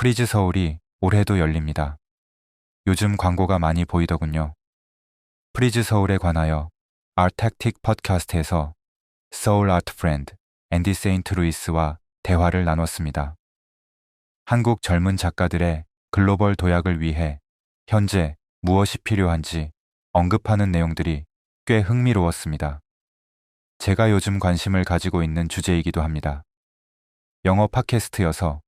프리즈 서울이 올해도 열립니다. 요즘 광고가 많이 보이더군요. 프리즈 서울에 관하여 아트택틱 팟캐스트에서 서울 아트 프렌드 앤디 세인트 루이스와 대화를 나눴습니다. 한국 젊은 작가들의 글로벌 도약을 위해 현재 무엇이 필요한지 언급하는 내용들이 꽤 흥미로웠습니다. 제가 요즘 관심을 가지고 있는 주제이기도 합니다. 영어 팟캐스트여서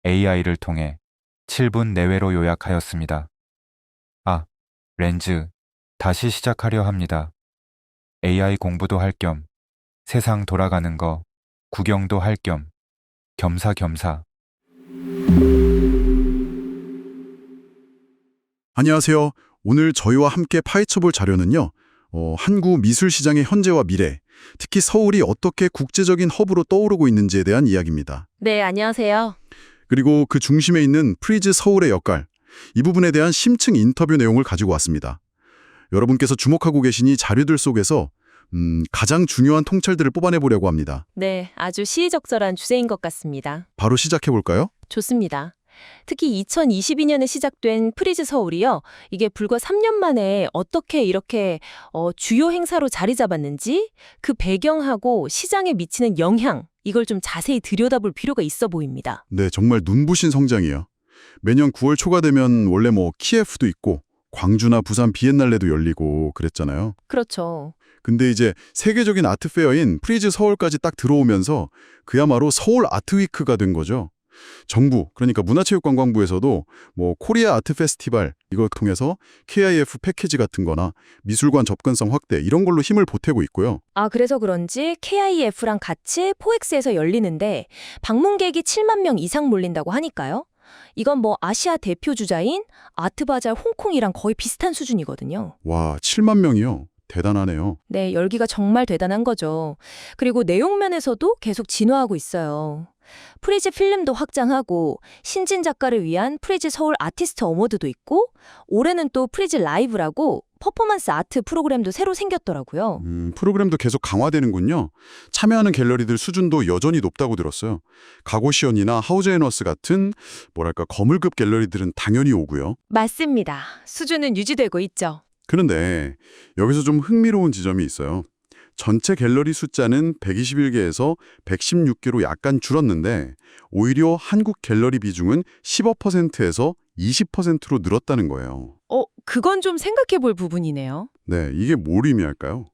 AI를 통해 7분 내외로 요약하였습니다. 렌즈, 다시 시작하려 합니다. AI 공부도 할 겸, 세상 돌아가는 거, 구경도 할 겸, 겸사겸사. 안녕하세요. 오늘 저희와 함께 파헤쳐볼 자료는요. 한국 미술 시장의 현재와 미래, 특히 서울이 어떻게 국제적인 허브로 떠오르고 있는지에 대한 이야기입니다. 네, 안녕하세요. 그리고 그 중심에 있는 프리즈 서울의 역할, 이 부분에 대한 심층 인터뷰 내용을 가지고 왔습니다. 여러분께서 주목하고 계신 이 자료들 속에서 가장 중요한 통찰들을 뽑아내보려고 합니다. 네, 아주 시의적절한 주제인 것 같습니다. 바로 시작해볼까요? 좋습니다. 특히 2022년에 시작된 프리즈 서울이요. 이게 불과 3년 만에 어떻게 이렇게 주요 행사로 자리 잡았는지 그 배경하고 시장에 미치는 영향, 이걸 좀 자세히 들여다볼 필요가 있어 보입니다. 네, 정말 눈부신 성장이에요. 매년 9월 초가 되면 원래 키예프도 있고 광주나 부산 비엔날레도 열리고 그랬잖아요. 그렇죠. 근데 이제 세계적인 아트 페어인 프리즈 서울까지 딱 들어오면서 그야말로 서울 아트위크가 된 거죠. 정부, 그러니까 문화체육관광부에서도 코리아 아트 페스티벌 이걸 통해서 KIF 패키지 같은 거나 미술관 접근성 확대 이런 걸로 힘을 보태고 있고요. 그래서 그런지 KIF랑 같이 포엑스에서 열리는데 방문객이 7만 명 이상 몰린다고 하니까요. 이건 아시아 대표 주자인 아트바잘 홍콩이랑 거의 비슷한 수준이거든요. 와, 7만 명이요? 대단하네요. 네, 열기가 정말 대단한 거죠. 그리고 내용 면에서도 계속 진화하고 있어요. 프리즈 필름도 확장하고 신진 작가를 위한 프리즈 서울 아티스트 어워드도 있고 올해는 또 프리즈 라이브라고 퍼포먼스 아트 프로그램도 새로 생겼더라고요. 프로그램도 계속 강화되는군요. 참여하는 갤러리들 수준도 여전히 높다고 들었어요. 가고시언이나 하우즈앤워스 같은 거물급 갤러리들은 당연히 오고요. 맞습니다. 수준은 유지되고 있죠. 그런데 여기서 좀 흥미로운 지점이 있어요. 전체 갤러리 숫자는 121개에서 116개로 약간 줄었는데 오히려 한국 갤러리 비중은 15%에서 20%로 늘었다는 거예요. 그건 좀 생각해 볼 부분이네요. 네, 이게 뭘 의미할까요?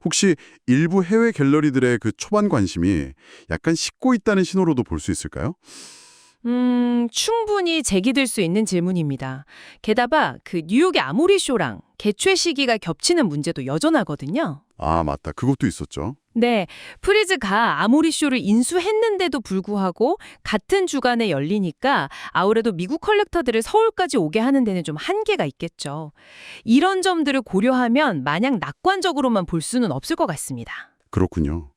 혹시 일부 해외 갤러리들의 그 초반 관심이 약간 식고 있다는 신호로도 볼 수 있을까요? 충분히 제기될 수 있는 질문입니다. 게다가 그 뉴욕의 아모리 쇼랑 개최 시기가 겹치는 문제도 여전하거든요. 맞다. 그것도 있었죠. 네, 프리즈가 아모리 쇼를 인수했는데도 불구하고 같은 주간에 열리니까 아무래도 미국 컬렉터들을 서울까지 오게 하는 데는 좀 한계가 있겠죠. 이런 점들을 고려하면 마냥 낙관적으로만 볼 수는 없을 것 같습니다. 그렇군요.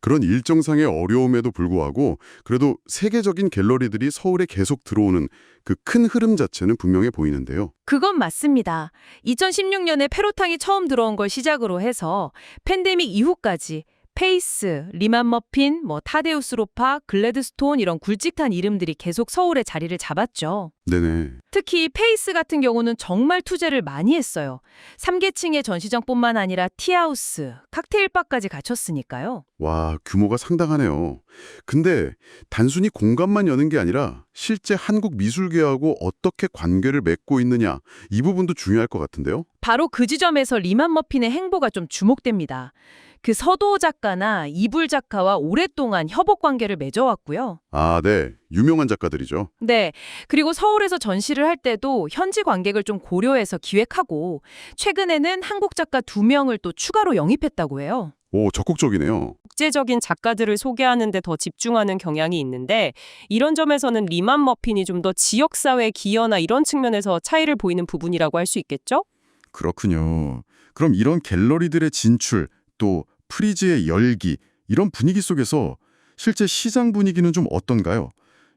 그런 일정상의 어려움에도 불구하고 그래도 세계적인 갤러리들이 서울에 계속 들어오는 그 큰 흐름 자체는 분명해 보이는데요. 그건 맞습니다. 2016년에 페로탕이 처음 들어온 걸 시작으로 해서 팬데믹 이후까지 페이스, 리만 머핀, 타데우스 로파, 글래드스톤 이런 굵직한 이름들이 계속 서울에 자리를 잡았죠. 네네. 특히 페이스 같은 경우는 정말 투자를 많이 했어요. 3계층의 전시장뿐만 아니라 티하우스, 칵테일바까지 갖췄으니까요. 와, 규모가 상당하네요. 근데 단순히 공간만 여는 게 아니라 실제 한국 미술계하고 어떻게 관계를 맺고 있느냐 이 부분도 중요할 것 같은데요. 바로 그 지점에서 리만 머핀의 행보가 좀 주목됩니다. 그 서도 작가나 이불 작가와 오랫동안 협업 관계를 맺어왔고요. 네. 유명한 작가들이죠. 네. 그리고 서울에서 전시를 할 때도 현지 관객을 좀 고려해서 기획하고 최근에는 한국 작가 2명을 또 추가로 영입했다고 해요. 오, 적극적이네요. 국제적인 작가들을 소개하는 데 더 집중하는 경향이 있는데 이런 점에서는 리만 머핀이 좀 더 지역사회 기여나 이런 측면에서 차이를 보이는 부분이라고 할 수 있겠죠? 그렇군요. 그럼 이런 갤러리들의 진출, 또 프리즈의 열기, 이런 분위기 속에서 실제 시장 분위기는 좀 어떤가요?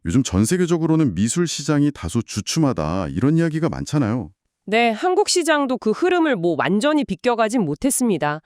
요즘 전 세계적으로는 미술 시장이 다소 주춤하다 이런 이야기가 많잖아요. 네, 한국 시장도 그 흐름을 완전히 비껴가진 못했습니다.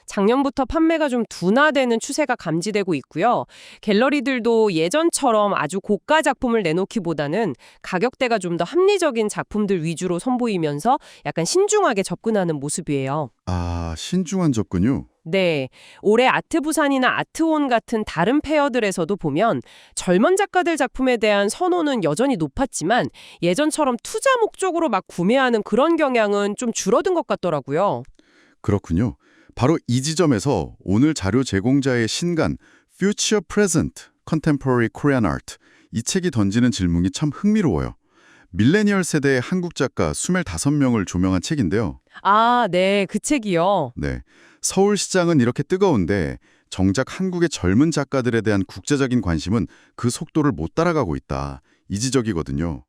작년부터 판매가 좀 둔화되는 추세가 감지되고 있고요. 갤러리들도 예전처럼 아주 고가 작품을 내놓기보다는 가격대가 좀 더 합리적인 작품들 위주로 선보이면서 약간 신중하게 접근하는 모습이에요. 아, 신중한 접근요? 네, 올해 아트부산이나 아트온 같은 다른 페어들에서도 보면 젊은 작가들 작품에 대한 선호는 여전히 높았지만 예전처럼 투자 목적으로 막 구매하는 그런 경향은 좀 줄어든 것 같더라고요. 그렇군요. 바로 이 지점에서 오늘 자료 제공자의 신간 Future Present Contemporary Korean Art 이 책이 던지는 질문이 참 흥미로워요. 밀레니얼 세대의 한국 작가 25명을 조명한 책인데요. 아, 네, 그 책이요. 네, 서울시장은 이렇게 뜨거운데 정작 한국의 젊은 작가들에 대한 국제적인 관심은 그 속도를 못 따라가고 있다. 이 지적이거든요.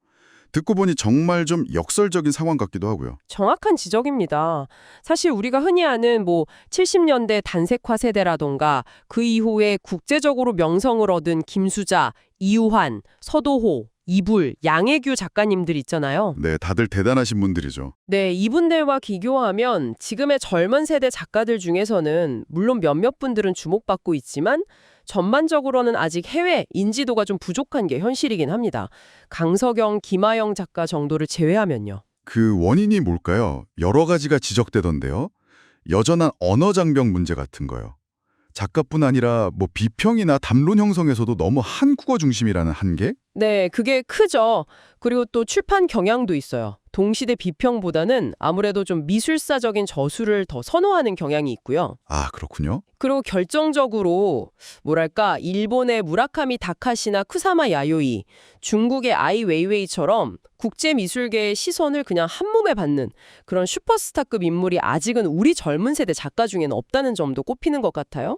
듣고 보니 정말 좀 역설적인 상황 같기도 하고요. 정확한 지적입니다. 사실 우리가 흔히 아는 70년대 단색화 세대라던가 그 이후에 국제적으로 명성을 얻은 김수자, 이우환, 서도호, 이불, 양혜규 작가님들 있잖아요. 네, 다들 대단하신 분들이죠. 네, 이분들과 비교하면 지금의 젊은 세대 작가들 중에서는 물론 몇몇 분들은 주목받고 있지만 전반적으로는 아직 해외 인지도가 좀 부족한 게 현실이긴 합니다. 강석영, 김하영 작가 정도를 제외하면요. 그 원인이 뭘까요? 여러 가지가 지적되던데요. 여전한 언어 장벽 문제 같은 거요. 작가뿐 아니라 비평이나 담론 형성에서도 너무 한국어 중심이라는 한계? 네, 그게 크죠. 그리고 또 출판 경향도 있어요. 동시대 비평보다는 아무래도 좀 미술사적인 저술을 더 선호하는 경향이 있고요. 아, 그렇군요. 그리고 결정적으로 일본의 무라카미 다카시나 쿠사마 야요이, 중국의 아이 웨이웨이처럼 국제 미술계의 시선을 그냥 한몸에 받는 그런 슈퍼스타급 인물이 아직은 우리 젊은 세대 작가 중에는 없다는 점도 꼽히는 것 같아요.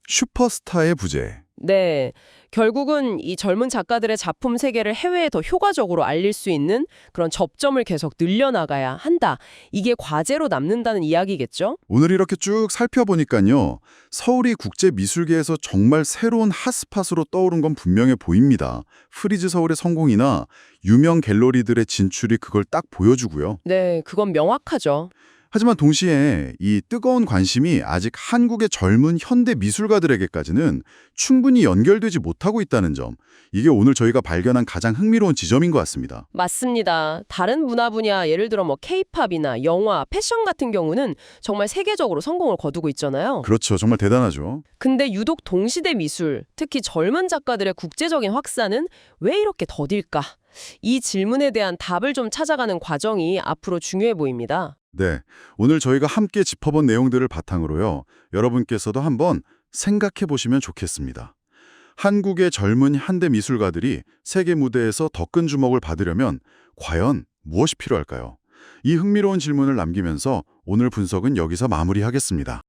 슈퍼스타의 부재. 네, 결국은 이 젊은 작가들의 작품 세계를 해외에 더 효과적으로 알릴 수 있는 그런 접점을 계속 늘려나가야 한다. 이게 과제로 남는다는 이야기겠죠? 오늘 이렇게 쭉 살펴보니까요. 서울이 국제미술계에서 정말 새로운 핫스팟으로 떠오른 건 분명해 보입니다. 프리즈 서울의 성공이나 유명 갤러리들의 진출이 그걸 딱 보여주고요. 네, 그건 명확하죠. 하지만 동시에 이 뜨거운 관심이 아직 한국의 젊은 현대 미술가들에게까지는 충분히 연결되지 못하고 있다는 점, 이게 오늘 저희가 발견한 가장 흥미로운 지점인 것 같습니다. 맞습니다. 다른 문화 분야, 예를 들어 K-팝이나 영화, 패션 같은 경우는 정말 세계적으로 성공을 거두고 있잖아요. 그렇죠. 정말 대단하죠. 근데 유독 동시대 미술, 특히 젊은 작가들의 국제적인 확산은 왜 이렇게 더딜까? 이 질문에 대한 답을 좀 찾아가는 과정이 앞으로 중요해 보입니다. 네, 오늘 저희가 함께 짚어본 내용들을 바탕으로요. 여러분께서도 한번 생각해 보시면 좋겠습니다. 한국의 젊은 현대 미술가들이 세계 무대에서 더 큰 주목을 받으려면 과연 무엇이 필요할까요? 이 흥미로운 질문을 남기면서 오늘 분석은 여기서 마무리하겠습니다.